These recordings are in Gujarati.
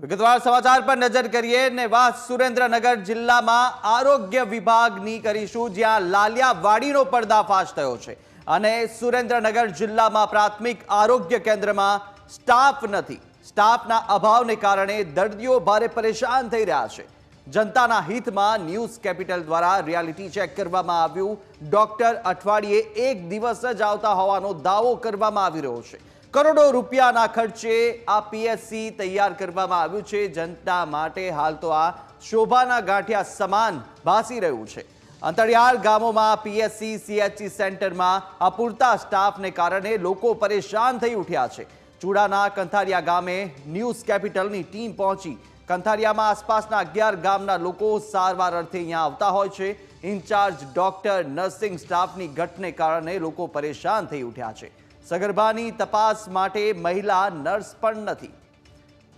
વિગતવાર સમાચાર પર નજર કરીએ ને વાત સુરેન્દ્રનગર જિલ્લામાં આરોગ્ય વિભાગની કરીશું, જ્યાં લાલિયાવાડીનો પર્દાફાશ થયો છે અને સુરેન્દ્રનગર જિલ્લામાં પ્રાથમિક આરોગ્ય કેન્દ્રમાં સ્ટાફ નથી. સ્ટાફના અભાવને કારણે દર્દીઓ ભારે પરેશાન થઈ રહ્યા છે. જનતાના હિતમાં ન્યૂઝ કેપિટલ દ્વારા રિયાલિટી ચેક કરવામાં આવ્યું. ડોક્ટર અઠવાડિયે એક દિવસ જ આવતા હોવાનો દાવો કરવામાં આવી રહ્યો છે. કરોડો રૂપિયાના ખર્ચે આ પીએચસી તૈયાર કરવામાં આવ્યું છે. જનતા માટે હાલ તો આ શોભાના ગાંઠિયા સમાન ભાસી રહ્યું છે. અંતરિયાળ ગામોમાં પીએચસી સીએચસી સેન્ટરમાં અપૂરતા સ્ટાફને કારણે લોકો પરેશાન થઈ ઉઠ્યા છે. ચૂડાના કંથારિયા ગામે ન્યૂઝ કેપિટલની ટીમ પહોંચી. કંથારિયામાં આસપાસના 11 ગામના લોકો સારવાર અર્થે અહીંયા આવતા હોય છે. ઇન્ચાર્જ ડોક્ટર નર્સિંગ સ્ટાફની ઘટને કારણે લોકો પરેશાન થઈ ઉઠ્યા છે. સગર્ભાની તપાસ માટે મહિલા નર્સ પણ નથી.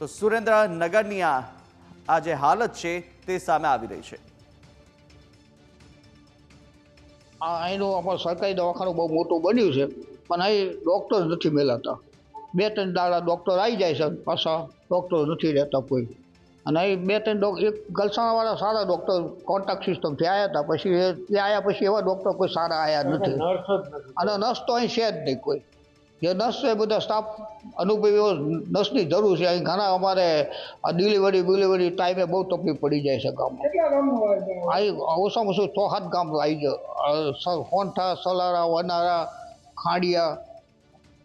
તો સુરેન્દ્રનગરની આ જે હાલત છે તે સામે આવી રહી છે. અહીંનું અમારું સરકારી દવાખાનું બહુ મોટું બન્યું છે, પણ અહીં ડૉક્ટર નથી મેળાતા. 2-3 દાડા ડૉક્ટર આવી જાય છે, પાછા ડૉક્ટર નથી રહેતા કોઈ. અને અહીં 2-3 એક ગલસાણાવાળા સારા ડૉક્ટર કોન્ટ્રાક્ટ સિસ્ટમથી આવ્યા હતા, પછી એ આવ્યા પછી એવા ડૉક્ટર કોઈ સારા આવ્યા નથી. અને નર્સ તો અહીં છે જ નહીં કોઈ. જે નર્સ છે બધા સ્ટાફ અનુભવીઓ નર્સની જરૂર છે. અહીં ઘણા અમારે આ ડિલિવરી ટાઈમે બહુ તકલીફ પડી જાય છે ગામમાં. અહીં ઓછામાં ઓછું 6-7 ગામ આવી જાય. હોનઠા, સલારા, વનારા, ખાંડિયા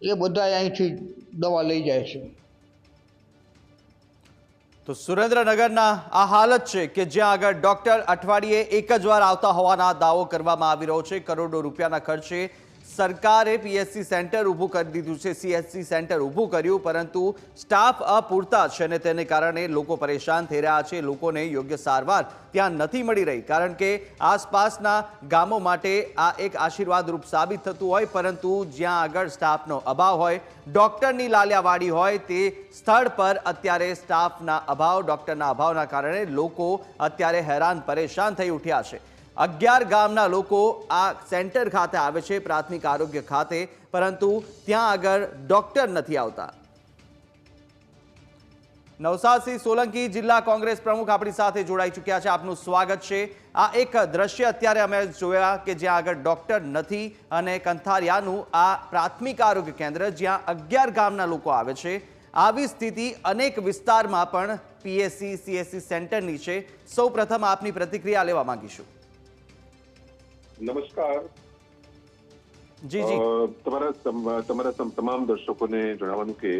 એ બધા અહીંથી દવા લઈ જાય છે. તો સુરેન્દ્રનગરના આ હાલત છે કે જ્યાં આગળ ડોક્ટર અઠવાડિયે એક જ વાર આવતા હોવાના દાવો કરવામાં આવી રહ્યો છે. કરોડો રૂપિયાના ખર્ચે સરકારે પીએચસી સેન્ટર ઊભું કરી દીધું છે, સીએચસી સેન્ટર ઊભું કર્યું, પરંતુ સ્ટાફ અપૂરતા છે અને તેને કારણે લોકો પરેશાન થઈ રહ્યા છે. લોકોને યોગ્ય સારવાર ત્યાં નથી મળી રહી, કારણ કે આસપાસના ગામો માટે આ એક આશીર્વાદરૂપ સાબિત થતું હોય, પરંતુ જ્યાં આગળ સ્ટાફનો અભાવ હોય, ડોક્ટરની લાલિયાવાડી હોય, તે સ્થળ પર અત્યારે સ્ટાફના અભાવ, ડોક્ટરના અભાવના કારણે લોકો અત્યારે હેરાન પરેશાન થઈ ઉઠ્યા છે. 11 ગામના લોકો આ સેન્ટર ખાતે આવે છે, પ્રાથમિક આરોગ્ય ખાતે, પરંતુ ત્યાં આગળ ડોક્ટર નથી આવતા. નવસાદસિંહ સોલંકી, જિલ્લા કોંગ્રેસ પ્રમુખ, આપણી સાથે જોડાઈ ચૂક્યા છે. આપનું સ્વાગત છે. આ એક દ્રશ્ય અત્યારે અમે જોયા કે જ્યાં આગળ ડોક્ટર નથી અને કંથારિયાનું આ પ્રાથમિક આરોગ્ય કેન્દ્ર, જ્યાં 11 ગામના લોકો આવે છે. આવી સ્થિતિ અનેક વિસ્તારમાં પણ પીએચસી સીએચસી સેન્ટરની છે. સૌ પ્રથમ આપની પ્રતિક્રિયા લેવા માંગીશું. નમસ્કાર. જી જી, તમારા તમામ દર્શકોને જણાવવાનું કે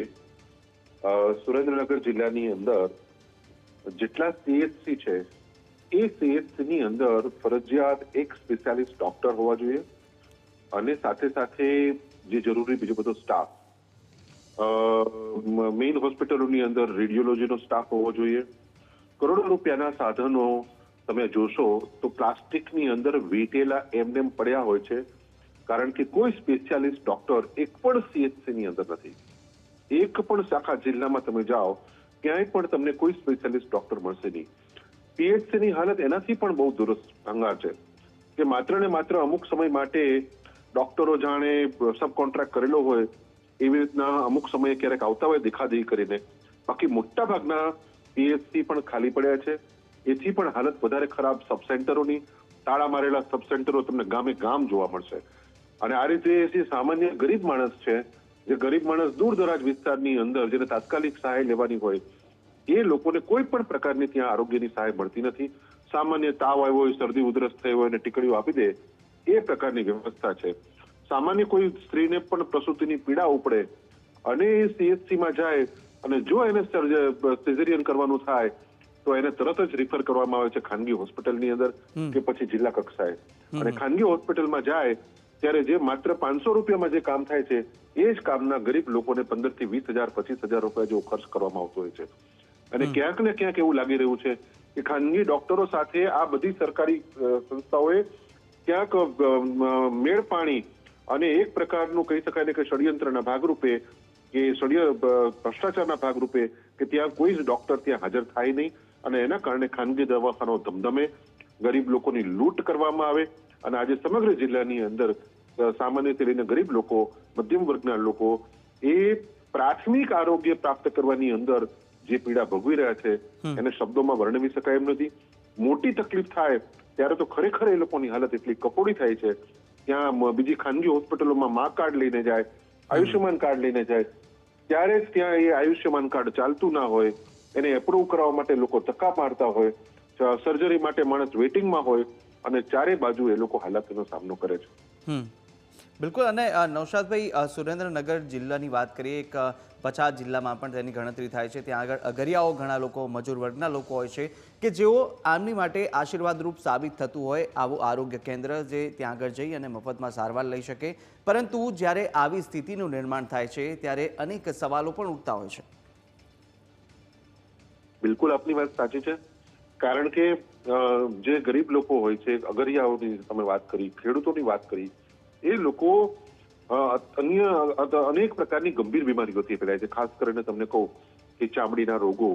સુરેન્દ્રનગર જિલ્લાની અંદર જેટલા સીએચસી છે એ સીએચસી ની અંદર ફરજિયાત એક સ્પેશિયાલિસ્ટ ડોક્ટર હોવા જોઈએ અને સાથે સાથે જે જરૂરી બીજો બધો સ્ટાફ. મેઇન હોસ્પિટલોની અંદર રેડિયોલોજીનો સ્ટાફ હોવો જોઈએ. કરોડો રૂપિયાના સાધનો તમે જોશો તો પ્લાસ્ટિકની અંદર વીટેલા એમને પડ્યા હોય છે, કારણ કે કોઈ સ્પેશિયાલિસ્ટ ડોક્ટર એક પણ સીએચસી ની અંદર નથી. એક પણ શાખા જિલ્લામાં તમે જાઓ ક્યાંય પણ તમને કોઈ સ્પેશિયાલિસ્ટ ડોક્ટર મળશે નહીં. પીએચસી ની હાલત એનાથી પણ બહુ દુરસ્ત છે કે માત્ર ને માત્ર અમુક સમય માટે ડોક્ટરો જાણે સબ કોન્ટ્રાક્ટ કરેલો હોય એવી રીતના અમુક સમયે ક્યારેક આવતા હોય દેખાદેખી કરીને. બાકી મોટા ભાગના પીએચસી પણ ખાલી પડ્યા છે. એથી પણ હાલત વધારે ખરાબ સબ સેન્ટરોની, તાળા મારેલા સબ સેન્ટરો તમને ગામે ગામ જોવા મળશે. અને આ રીતે જે સામાન્ય ગરીબ માણસ છે, જે ગરીબ માણસ દૂર દરાજ વિસ્તારની અંદર જેને તાત્કાલિક સહાય લેવાની હોય, એ લોકોને કોઈ પણ પ્રકારની ત્યાં આરોગ્યની સહાય મળતી નથી. સામાન્ય તાવ આવ્યો હોય, શરદી ઉધરસ થઈ હોય અને ટીકડીઓ આપી દે એ પ્રકારની વ્યવસ્થા છે. સામાન્ય કોઈ સ્ત્રીને પણ પ્રસૂતિની પીડા ઉપડે અને એ સીએચસીમાં જાય અને જો એને સિઝેરિયન કરવાનું થાય તો એને તરત જ રિફર કરવામાં આવે છે ખાનગી હોસ્પિટલની અંદર કે પછી જિલ્લા કક્ષાએ. અને ખાનગી હોસ્પિટલમાં જાય ત્યારે જે માત્ર 500 રૂપિયામાં જે કામ થાય છે એ જ કામના ગરીબ લોકોને 15,000 થી 20,000 25,000 રૂપિયા જેવો ખર્ચ કરવામાં આવતો હોય છે. અને ક્યાંક ને ક્યાંક એવું લાગી રહ્યું છે કે ખાનગી ડોક્ટરો સાથે આ બધી સરકારી સંસ્થાઓએ ક્યાંક મેળ પાણી અને એક પ્રકારનું કહી શકાય ને કે ષડયંત્રના ભાગરૂપે કે ભ્રષ્ટાચારના ભાગરૂપે કે ત્યાં કોઈ જ ડોક્ટર ત્યાં હાજર થાય નહીં અને એના કારણે ખાનગી દવાખાનો ધમધમે, ગરીબ લોકોની લૂંટ કરવામાં આવે. અને આજે સમગ્ર જિલ્લાની અંદર સામાન્યથી લઈને ગરીબ લોકો, મધ્યમ વર્ગના લોકો એ પ્રાથમિક આરોગ્ય પ્રાપ્ત કરવાની અંદર જે પીડા ભોગવી રહ્યા છે એને શબ્દોમાં વર્ણવી શકાય એમ નથી. મોટી તકલીફ થાય ત્યારે તો ખરેખર એ લોકોની હાલત એટલી કફોડી થાય છે. ત્યાં બીજી ખાનગી હોસ્પિટલોમાં મા કાર્ડ લઈને જાય, આયુષ્યમાન કાર્ડ લઈને જાય, ત્યારે જ ત્યાં એ આયુષ્યમાન કાર્ડ ચાલતું ના હોય, એને એપ્રૂવ કરવા માટે લોકો ધક્કા મારતા હોય, સર્જરી માટે માણસ વેઇટિંગમાં હોય અને ચારે બાજુ એ લોકો હાલાકીનો સામનો કરે છે. બિલકુલ. અને નૌશાદભાઈ, સુરેન્દ્રનગર જિલ્લાની વાત કરીએ, એક 50 જિલ્લામાં પણ તેની ગણતરી થાય છે. ત્યાં આગળ અગરિયાઓ ઘણા લોકો, મજૂર વર્ગના લોકો હોય છે કે જેઓ આમની માટે આશીર્વાદરૂપ સાબિત થતું હોય આવું આરોગ્ય કેન્દ્ર, જે ત્યાં આગળ જઈ અને મફતમાં સારવાર લઈ શકે. પરંતુ જ્યારે આવી સ્થિતિનું નિર્માણ થાય છે ત્યારે અનેક સવાલો પણ ઉઠતા હોય છે. બિલકુલ આપની વાત સાચી છે. કારણ કે જે ગરીબ લોકો હોય છે, અગરિયાઓની તમે વાત કરી, ખેડૂતોની વાત કરી, એ લોકો અન્ય અનેક પ્રકારની ગંભીર બીમારીઓથી પીડાય છે. ખાસ કરીને તમને કહું કે ચામડીના રોગો,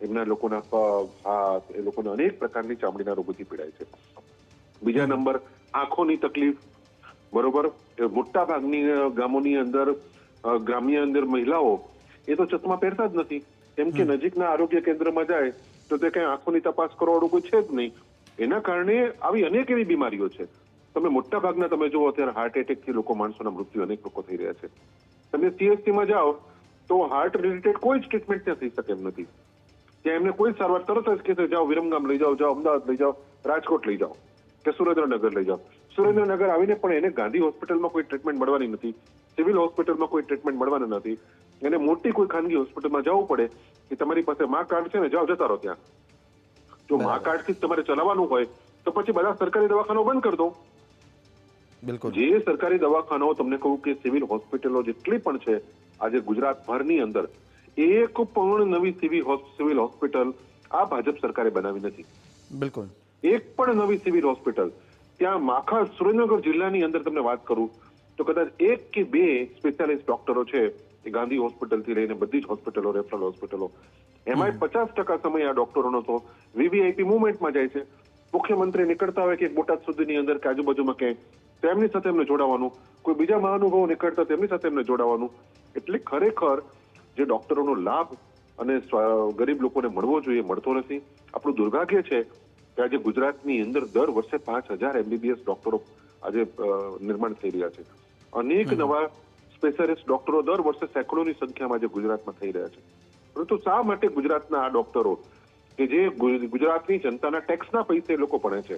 એમના લોકોના પગ, હાથ, એ લોકોને અનેક પ્રકારની ચામડીના રોગોથી પીડાય છે. બીજા નંબર, આંખોની તકલીફ. બરોબર, મોટા ભાગની ગામોની અંદર, ગ્રામ્ય અંદર મહિલાઓ એ તો ચશ્મા પહેરતા જ નથી, કેમ કે નજીકના આરોગ્ય કેન્દ્રમાં જાય તો તે કઈ આંખોની તપાસ કરવાવાળું કોઈ છે જ નહીં. એના કારણે આવી અનેક એવી બીમારીઓ છે. તમે મોટા ભાગના તમે જુઓ અત્યારે હાર્ટ એટેકથી લોકો, માણસોના મૃત્યુ અનેક લોકો થઈ રહ્યા છે. તમે CHCમાં જાઓ તો હાર્ટ રિલેટેડ કોઈ જ ટ્રીટમેન્ટ ત્યાં થઈ શકે એમ નથી. ત્યાં એમને કોઈ સારવાર તરત જ કહેશે જાઓ વિરમગામ લઈ જાઓ, જાઓ અમદાવાદ લઈ જાઓ, રાજકોટ લઈ જાઓ કે સુરેન્દ્રનગર લઈ જાઓ. સુરેન્દ્રનગર આવીને પણ એને ગાંધી હોસ્પિટલમાં કોઈ ટ્રીટમેન્ટ મળવાની નથી, સિવિલ હોસ્પિટલમાં કોઈ ટ્રીટમેન્ટ મળવાની નથી. એને મોટી કોઈ ખાનગી હોસ્પિટલમાં જવું પડે કે તમારી પાસે મા કાર્ડ છે ને, જાઓ જતા રહો ત્યાં. જો મા કાર્ડથી જ તમારે ચલાવવાનું હોય તો પછી બધા સરકારી દવાખાના બંધ કરી દો. બિલકુલ. જે સરકારી દવાખાનાઓ, તમને કહું કે સિવિલ હોસ્પિટલો જેટલી પણ છે આજે ગુજરાતભરની અંદર, એક પણ નવી સિવિલ હોસ્પિટલ આ ભાજપ સરકારે બનાવી નથી. બિલકુલ. એક પણ નવી સિવિલ હોસ્પિટલ ત્યાં આખા સુરેન્દ્રનગર જિલ્લાની અંદર તમને વાત કરું તો કદાચ 1 કે 2 સ્પેશિયાલિસ્ટ ડોક્ટરો છે એ ગાંધી હોસ્પિટલથી લઈને બધી જ હોસ્પિટલો, રેફરલ હોસ્પિટલો, એમાંય 50% સમય આ ડોક્ટરોનો તો VVIP મુવમેન્ટમાં જાય છે. મુખ્યમંત્રી નીકળતા હોય કે બોટાદ સુધીની અંદર કે આજુબાજુમાં ક્યાંય, તેમની સાથે એમને જોડાવાનું, કોઈ બીજા મહાનુભાવો નીકળતા તેમની સાથે એમને જોડાવાનું. એટલે ખરેખર જે ડોક્ટરોનો લાભ અને ગરીબ લોકોને મળવો જોઈએ મળતો નથી. આપણું દુર્ભાગ્ય છે કે આજે ગુજરાતની અંદર દર વર્ષે 5000 MBBS ડોક્ટરો આજે નિર્માણ થઈ રહ્યા છે. અનેક નવા સ્પેશિયાલિસ્ટ ડોક્ટરો દર વર્ષે સેંકડોની સંખ્યામાં આજે ગુજરાતમાં થઈ રહ્યા છે. પરંતુ શા માટે ગુજરાતના આ ડોક્ટરો કે જે ગુજરાતની જનતાના ટેક્સના પૈસે એ લોકો ભણે છે,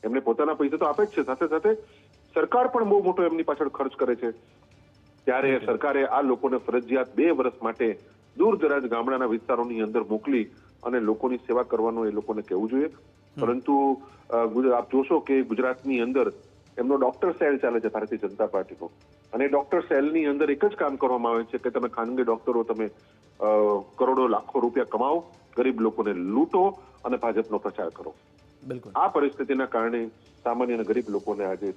એમને પોતાના પૈસે તો આપે જ છે, સાથે સાથે સરકાર પણ બહુ મોટો એમની પાછળ ખર્ચ કરે છે, ત્યારે સરકારે આ લોકોને ફરજિયાત 2 વર્ષ માટે દૂર દરાજ ગામડાના વિસ્તારોની અંદર મોકલી અને લોકોની સેવા કરવાનું એ લોકોને કહેવું જોઈએ. પરંતુ આપ જોશો કે ગુજરાતની અંદર એમનો ડોક્ટર સેલ ચાલે છે ભારતીય જનતા પાર્ટીનો, અને ડોક્ટર સેલની અંદર એક જ કામ કરવામાં આવે છે કે તમે ખાનગી ડોક્ટરો, તમે કરોડો લાખો રૂપિયા કમાઓ, ગરીબ લોકોને લૂંટો અને ભાજપનો પ્રચાર કરો. બિલકુલ. આ પરિસ્થિતિના કારણે સામાન્ય અને ગરીબ લોકોને આજે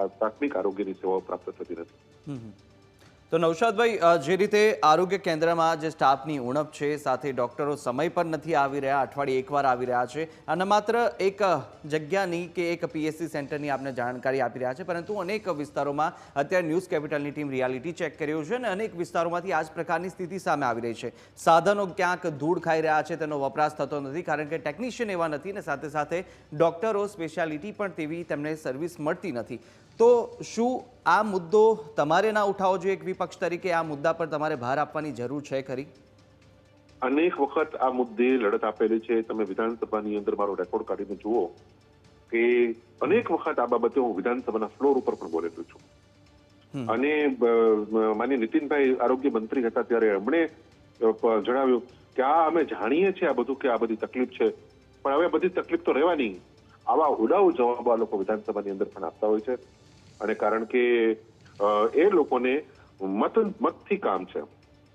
આ પ્રાથમિક આરોગ્યની સેવાઓ પ્રાપ્ત થતી નથી. તો નૌશાદભાઈ, જે રીતે આરોગ્ય કેન્દ્રમાં જે સ્ટાફની ઉણપ છે, સાથે ડોક્ટરો સમય પર નથી આવી રહ્યા, અઠવાડિયે એકવાર આવી રહ્યા છે, અને માત્ર એક જગ્યાની કે એક PSC સેન્ટરની આપને જાણકારી આપી રહ્યા છે, પરંતુ અનેક વિસ્તારોમાં અત્યારે ન્યૂઝ કેપિટલની ટીમ રિયાલિટી ચેક કરી રહ્યું છે અને અનેક વિસ્તારોમાંથી આ જ પ્રકારની સ્થિતિ સામે આવી રહી છે. સાધનો ક્યાંક ધૂળ ખાઈ રહ્યા છે, તેનો વપરાશ થતો નથી કારણ કે ટેકનિશિયન એવા નથી, અને સાથે સાથે ડોક્ટરો, સ્પેશિયાલિટી પણ તેવી તેમને સર્વિસ મળતી નથી. તો શું આ મુદ્દો તમારે ના ઉઠાવવો જોઈએ? એક વિપક્ષ તરીકે આ મુદ્દા પર તમારે ભાર આપવાની જરૂર છે ખરી? અનેક વખત આ મુદ્દે લડત આપેલી છે. તમે વિધાનસભાની અંદર મારો રેકોર્ડ કાઢીને જુઓ કે અનેક વખત આ બાબતે હું વિધાનસભાના ફ્લોર ઉપર પણ બોલેલો છું. અને માનીય નીતિનભાઈ આરોગ્ય મંત્રી હતા ત્યારે એમણે જણાવ્યું કે આ અમે જાણીએ છીએ આ બધું, કે આ બધી તકલીફ છે, પણ હવે બધી તકલીફ તો રહેવાની. આવા ઉડાઉ જવાબો આ લોકો વિધાનસભાની અંદર પણ આપતા હોય છે, અને કારણ કે એ લોકોને મતથી કામ છે.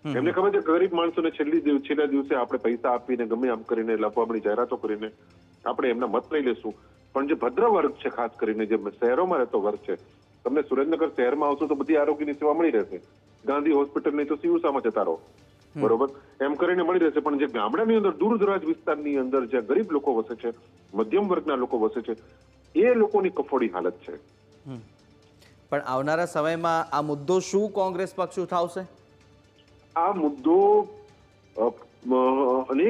એમને ખબર છે ગરીબ માણસોને છેલ્લા દિવસે આપણે પૈસા આપીને ગમે આમ કરીને લફામણી જાહેરાતો કરીને આપણે એમના મત લઈ લેશું, પણ જે ભદ્ર વર્ગ છે, ખાસ કરીને જે શહેરોમાં રહેતો વર્ગ છે, તમને સુરેન્દ્રનગર શહેરમાં આવશો તો બધી આરોગ્યની સેવા મળી રહેશે. ગાંધી હોસ્પિટલ નહીં તો સિયુસામાં જતા રહો, બરોબર, એમ કરીને મળી રહેશે. પણ જે ગામડાની અંદર, દૂર દરાજ વિસ્તારની અંદર જ્યાં ગરીબ લોકો વસે છે, મધ્યમ વર્ગના લોકો વસે છે, એ લોકોની કફોડી હાલત છે. પણ આવનારા સમયમાં આ મુદ્દો શું કોંગ્રેસ પક્ષ ઉઠાવશે? આ મુદ્દો અનેક